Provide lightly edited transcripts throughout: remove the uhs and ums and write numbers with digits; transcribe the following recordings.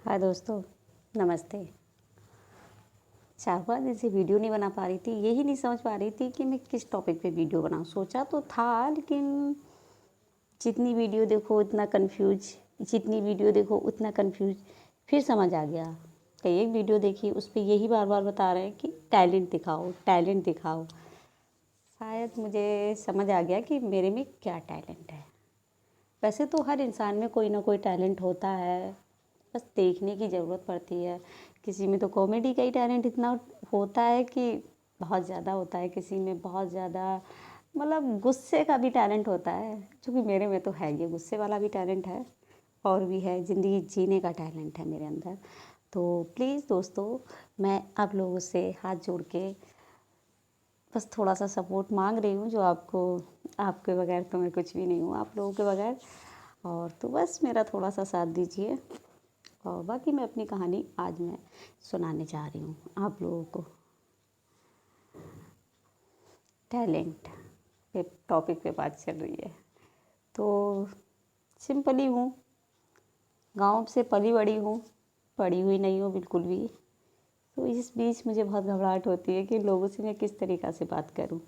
हाय दोस्तों, नमस्ते। 4-5 दिन से वीडियो नहीं बना पा रही थी। यही नहीं समझ पा रही थी कि मैं किस टॉपिक पे वीडियो बनाऊँ। सोचा तो था, लेकिन जितनी वीडियो देखो उतना जितनी वीडियो देखो उतना कन्फ्यूज। फिर समझ आ गया कि एक वीडियो देखी, उस पे यही बार बार बता रहे हैं कि टैलेंट दिखाओ, टैलेंट दिखाओ। शायद मुझे समझ आ गया कि मेरे में क्या टैलेंट है। वैसे तो हर इंसान में कोई ना कोई टैलेंट होता है, बस देखने की ज़रूरत पड़ती है। किसी में तो कॉमेडी का ही टैलेंट इतना होता है कि बहुत ज़्यादा होता है, किसी में बहुत ज़्यादा मतलब गुस्से का भी टैलेंट होता है, जो कि मेरे में तो है। ये गुस्से वाला भी टैलेंट है और भी है, ज़िंदगी जीने का टैलेंट है मेरे अंदर। तो प्लीज़ दोस्तों, मैं आप लोगों से हाथ जोड़ के बस थोड़ा सा सपोर्ट मांग रही हूँ, जो आपके बगैर तो मैं कुछ भी नहीं हूँ, आप लोगों के बगैर। और तो बस मेरा थोड़ा सा साथ दीजिए। और बाकी मैं अपनी कहानी आज मैं सुनाने जा रही हूँ आप लोगों को। टैलेंट पे टॉपिक पे बात चल रही है। तो सिंपल ही हूँ, गांव से पली बड़ी हूँ, पढ़ी हुई नहीं हूँ बिल्कुल भी। तो इस बीच मुझे बहुत घबराहट होती है कि लोगों से मैं किस तरीक़ा से बात करूँ,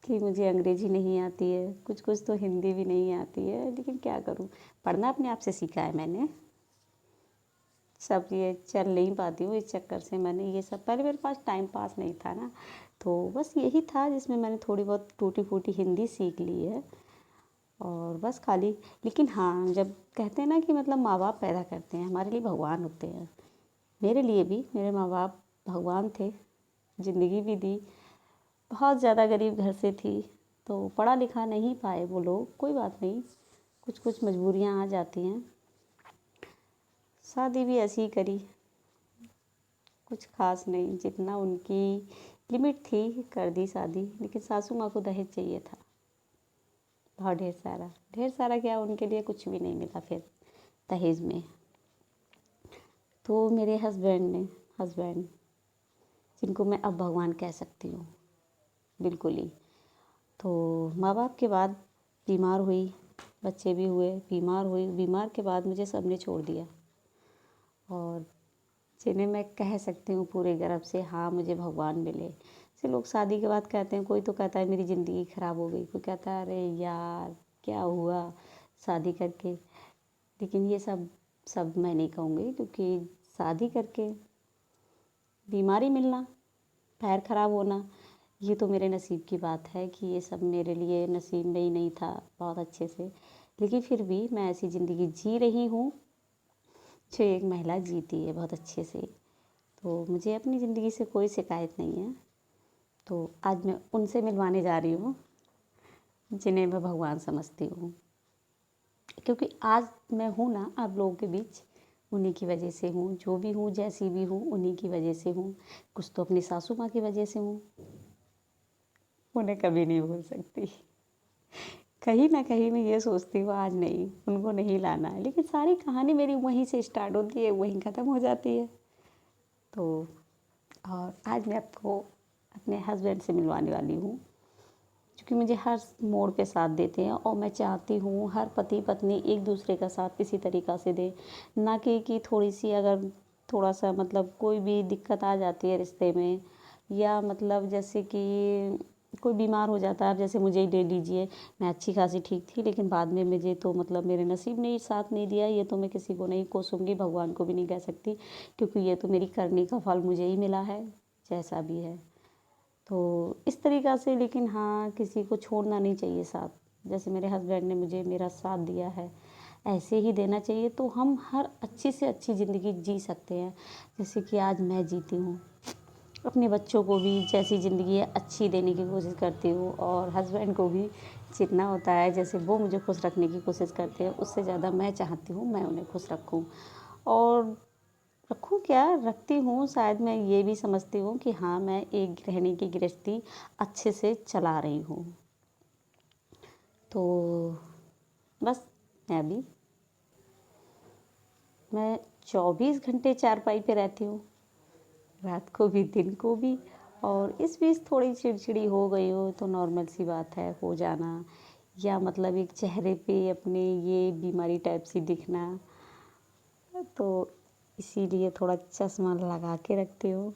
कि मुझे अंग्रेज़ी नहीं आती है, कुछ कुछ तो हिंदी भी नहीं आती है, लेकिन क्या करूँ। पढ़ना अपने आप से सीखा है मैंने, सब ये चल नहीं पाती हूँ, इस चक्कर से मैंने ये सब, पहले मेरे पास टाइम पास नहीं था ना, तो बस यही था जिसमें मैंने थोड़ी बहुत टूटी फूटी हिंदी सीख ली है। और बस खाली, लेकिन हाँ, जब कहते हैं ना कि मतलब माँ बाप पैदा करते हैं, हमारे लिए भगवान होते हैं। मेरे लिए भी मेरे माँ बाप भगवान थे, ज़िंदगी भी दी। बहुत ज़्यादा गरीब घर से थी, तो पढ़ा लिखा नहीं पाए वो लोग, कोई बात नहीं, कुछ कुछ मजबूरियाँ आ जाती हैं। शादी भी ऐसी ही करी, कुछ खास नहीं, जितना उनकी लिमिट थी कर दी शादी। लेकिन सासू माँ को दहेज चाहिए था, बहुत ढेर सारा क्या, उनके लिए कुछ भी नहीं मिला फिर दहेज में। तो मेरे हस्बैंड जिनको मैं अब भगवान कह सकती हूँ, बिल्कुल ही। तो माँ बाप के बाद बीमार हुई, बच्चे भी हुए, बीमार के बाद मुझे सबने छोड़ दिया। और जिन्हें मैं कह सकती हूँ पूरे गर्व से, हाँ मुझे भगवान मिले। जैसे लोग शादी के बाद कहते हैं, कोई तो कहता है मेरी ज़िंदगी ख़राब हो गई, कोई कहता है अरे यार क्या हुआ शादी करके। लेकिन ये सब सब मैं नहीं कहूँगी, क्योंकि शादी करके बीमारी मिलना, पैर ख़राब होना, ये तो मेरे नसीब की बात है कि ये सब मेरे लिए नसीब में ही नहीं था बहुत अच्छे से। लेकिन फिर भी मैं ऐसी ज़िंदगी जी रही हूँ जो एक महिला जीती है बहुत अच्छे से। तो मुझे अपनी ज़िंदगी से कोई शिकायत नहीं है। तो आज मैं उनसे मिलवाने जा रही हूँ जिन्हें मैं भगवान समझती हूँ, क्योंकि आज मैं हूँ ना आप लोगों के बीच, उन्हीं की वजह से हूँ। जो भी हूँ, जैसी भी हूँ, उन्हीं की वजह से हूँ। कुछ तो अपनी सासू माँ की वजह से हूँ, उन्हें कभी नहीं भूल सकती। कहीं ना कहीं मैं ये सोचती हूँ आज नहीं, उनको नहीं लाना है, लेकिन सारी कहानी मेरी वहीं से स्टार्ट होती है, वहीं ख़त्म हो जाती है। तो और आज मैं आपको अपने हस्बैंड से मिलवाने वाली हूँ, क्योंकि मुझे हर मोड़ पे साथ देते हैं। और मैं चाहती हूँ हर पति पत्नी एक दूसरे का साथ इसी तरीक़ा से दे, ना कि थोड़ी सी अगर थोड़ा सा मतलब कोई भी दिक्कत आ जाती है रिश्ते में, या मतलब जैसे कि कोई बीमार हो जाता है। अब जैसे मुझे ही ले लीजिए, मैं अच्छी खासी ठीक थी, लेकिन बाद में मुझे तो मतलब मेरे नसीब ने ही साथ नहीं दिया। ये तो मैं किसी को नहीं कोसूँगी, भगवान को भी नहीं कह सकती, क्योंकि ये तो मेरी करनी का फल मुझे ही मिला है, जैसा भी है। तो इस तरीक़ा से, लेकिन हाँ, किसी को छोड़ना नहीं चाहिए साथ। जैसे मेरे हस्बैंड ने मुझे मेरा साथ दिया है, ऐसे ही देना चाहिए, तो हम हर अच्छी से अच्छी ज़िंदगी जी सकते हैं, जैसे कि आज मैं जीती हूँ। अपने बच्चों को भी जैसी ज़िंदगी है अच्छी देने की कोशिश करती हूँ, और हस्बैंड को भी जितना होता है, जैसे वो मुझे खुश रखने की कोशिश करते हैं, उससे ज़्यादा मैं चाहती हूँ मैं उन्हें खुश रखूँ। और रखूँ क्या, रखती हूँ। शायद मैं ये भी समझती हूँ कि हाँ, मैं एक गृहिणी की गृहस्थी अच्छे से चला रही हूँ। तो बस मैं 24 घंटे चारपाई पे रहती हूँ, रात को भी दिन को भी। और इस बीच थोड़ी चिड़चिड़ी हो गई हो तो नॉर्मल सी बात है, हो जाना, या मतलब एक चेहरे पे अपने ये बीमारी टाइप सी दिखना, तो इसीलिए थोड़ा चश्मा लगा के रखती हूँ।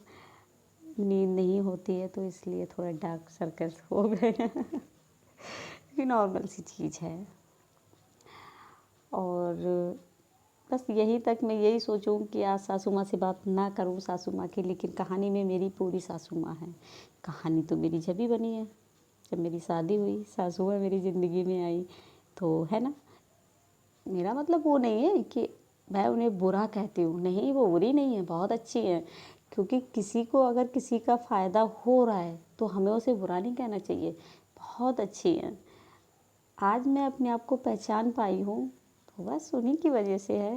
नींद नहीं होती है तो इसलिए थोड़ा डार्क सर्कल्स हो गए हैं। ये नॉर्मल सी चीज़ है। और बस यही तक मैं यही सोचूं कि आज सासू माँ से बात ना करूं सासू माँ की, लेकिन कहानी में मेरी पूरी सासू माँ है। कहानी तो मेरी जब ही बनी है जब मेरी शादी हुई, सासू माँ मेरी ज़िंदगी में आई, तो है ना। मेरा मतलब वो नहीं है कि मैं उन्हें बुरा कहती हूँ, नहीं, वो बुरी नहीं है, बहुत अच्छी है। क्योंकि किसी को अगर किसी का फ़ायदा हो रहा है तो हमें उसे बुरा नहीं कहना चाहिए, बहुत अच्छी है। आज मैं अपने आप को पहचान पाई हूँ तो बस उन्हीं की वजह से है।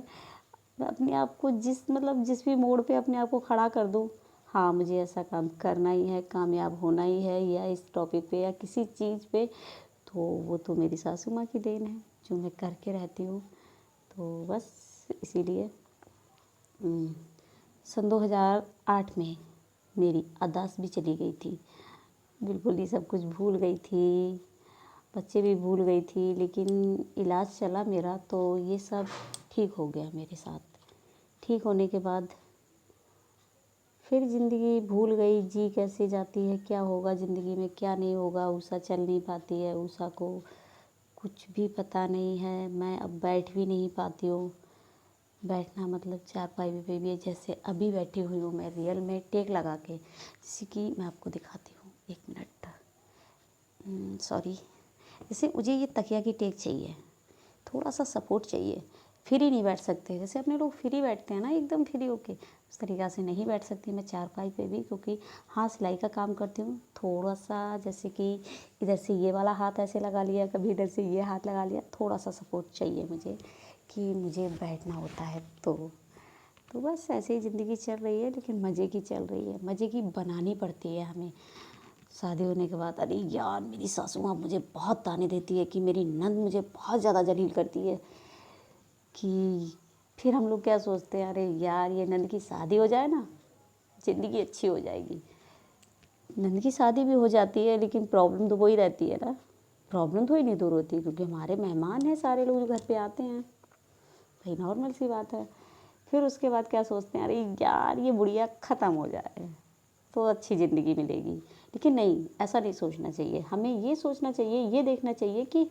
मैं अपने आप को जिस भी मोड़ पे अपने आप को खड़ा कर दूँ, हाँ मुझे ऐसा काम करना ही है, कामयाब होना ही है, या इस टॉपिक पे या किसी चीज़ पे, तो वो तो मेरी सासू माँ की देन है जो मैं करके रहती हूँ। तो बस इसीलिए सन 2008 में मेरी अदास भी चली गई थी, बिल्कुल ही सब कुछ भूल गई थी, बच्चे भी भूल गई थी। लेकिन इलाज चला मेरा तो ये सब ठीक हो गया मेरे साथ। ठीक होने के बाद फिर ज़िंदगी भूल गई, जी कैसे जाती है, क्या होगा ज़िंदगी में क्या नहीं होगा। उषा चल नहीं पाती है, उषा को कुछ भी पता नहीं है। मैं अब बैठ भी नहीं पाती हूँ। बैठना मतलब चारपाई पे भी जैसे अभी बैठी हुई हूँ मैं रियल में टेक लगा के, जैसे कि मैं आपको दिखाती हूँ, 1 मिनट, सॉरी। जैसे मुझे ये तकिया की टेक चाहिए, थोड़ा सा सपोर्ट चाहिए। फ्री नहीं बैठ सकते, जैसे अपने लोग फ्री बैठते हैं ना एकदम फ्री होके, उस तरीक़ा से नहीं बैठ सकती मैं चारपाई पे भी। क्योंकि हाँ सिलाई का काम करती हूँ, थोड़ा सा जैसे कि इधर से ये वाला हाथ ऐसे लगा लिया, कभी इधर से ये हाथ लगा लिया, थोड़ा सा सपोर्ट चाहिए मुझे कि मुझे बैठना होता है। तो बस ऐसे ही ज़िंदगी चल रही है, लेकिन मज़े की चल रही है, मज़े की बनानी पड़ती है हमें। शादी होने के बाद अरे यार मेरी सासू माँ मुझे बहुत ताने देती है कि मेरी नंद मुझे बहुत ज़्यादा जलील करती है, कि फिर हम लोग क्या सोचते हैं, अरे यार ये नंद की शादी हो जाए ना, ज़िंदगी अच्छी हो जाएगी। नंद की शादी भी हो जाती है लेकिन प्रॉब्लम तो वही रहती है ना, प्रॉब्लम तो ही नहीं दूर होती, क्योंकि हमारे मेहमान हैं सारे लोग जो घर पे आते हैं, भाई नॉर्मल सी बात है। फिर उसके बाद क्या सोचते हैं, अरे यार ये बुढ़िया ख़त्म हो जाए तो अच्छी ज़िंदगी मिलेगी। लेकिन नहीं, ऐसा नहीं सोचना चाहिए। हमें ये सोचना चाहिए, ये देखना चाहिए कि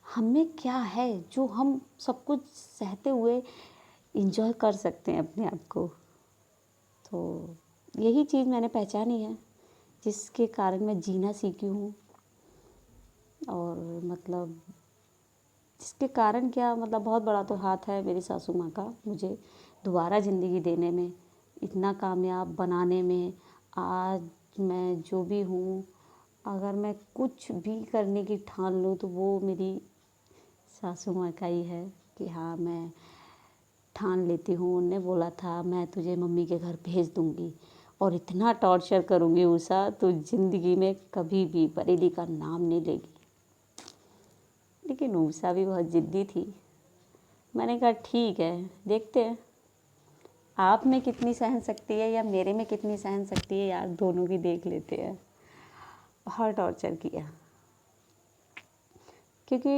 हमें क्या है जो हम सब कुछ सहते हुए इंजॉय कर सकते हैं अपने आप को। तो यही चीज़ मैंने पहचानी है, जिसके कारण मैं जीना सीखी हूँ। और मतलब जिसके कारण क्या, मतलब बहुत बड़ा तो हाथ है मेरी सासू माँ का मुझे दोबारा ज़िंदगी देने में, इतना कामयाब बनाने में। आज मैं जो भी हूँ, अगर मैं कुछ भी करने की ठान लूँ तो वो मेरी सासू माँ का ही है कि हाँ मैं ठान लेती हूँ। उनने बोला था मैं तुझे मम्मी के घर भेज दूँगी और इतना टॉर्चर करूँगी उषा, तो ज़िंदगी में कभी भी बरेली का नाम नहीं लेगी। लेकिन उषा भी बहुत ज़िद्दी थी। मैंने कहा ठीक है, देखते हैं आप में कितनी सहन शक्ति है या मेरे में कितनी सहन शक्ति है, यार दोनों की देख लेते हैं। बहुत टॉर्चर किया, क्योंकि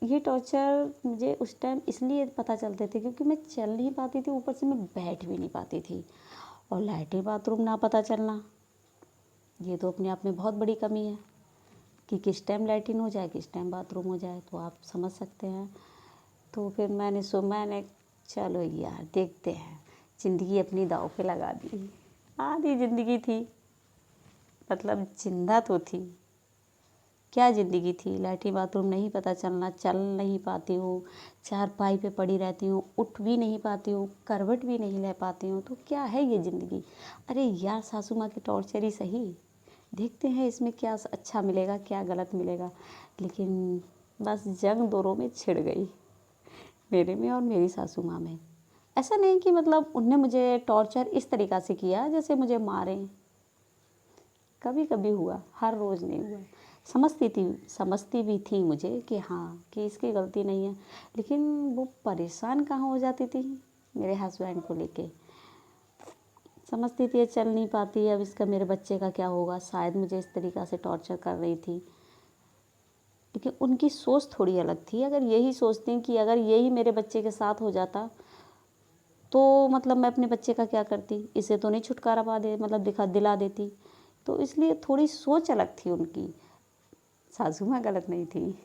ये टॉर्चर मुझे उस टाइम इसलिए पता चलते थे क्योंकि मैं चल नहीं पाती थी, ऊपर से मैं बैठ भी नहीं पाती थी। और लैट्रिन बाथरूम ना पता चलना, ये तो अपने आप में बहुत बड़ी कमी है कि किस टाइम लैट्रिन हो जाए, किस टाइम बाथरूम हो जाए, तो आप समझ सकते हैं। तो फिर मैंने चलो यार देखते हैं, ज़िंदगी अपनी दाँव पे लगा दी। आधी ज़िंदगी थी, मतलब जिंदा तो थी, क्या ज़िंदगी थी। लैट्रिन बाथरूम नहीं पता चलना, चल नहीं पाती हूँ, चारपाई पे पड़ी रहती हूँ, उठ भी नहीं पाती हूँ, करवट भी नहीं ले पाती हूँ, तो क्या है ये ज़िंदगी। अरे यार सासू माँ की टॉर्चर ही सही, देखते हैं इसमें क्या अच्छा मिलेगा क्या गलत मिलेगा। लेकिन बस जंग दोनों में छिड़ गई, मेरे में और मेरी सासू माँ में। ऐसा नहीं कि मतलब उनने मुझे टॉर्चर इस तरीक़ा से किया जैसे मुझे मारें, कभी कभी हुआ, हर रोज़ नहीं हुआ। समझती भी थी मुझे कि हाँ कि इसकी गलती नहीं है, लेकिन वो परेशान कहाँ हो जाती थी मेरे हस्बैंड को लेके। समझती थी चल नहीं पाती, अब इसका मेरे बच्चे का क्या होगा, शायद मुझे इस तरीक़ा से टॉर्चर कर रही थी। लेकिन उनकी सोच थोड़ी अलग थी। अगर यही सोचती कि अगर यही मेरे बच्चे के साथ हो जाता तो मतलब मैं अपने बच्चे का क्या करती, इसे तो नहीं छुटकारा पा दे मतलब दिला देती। तो इसलिए थोड़ी सोच अलग थी उनकी। सासू माँ गलत नहीं थी।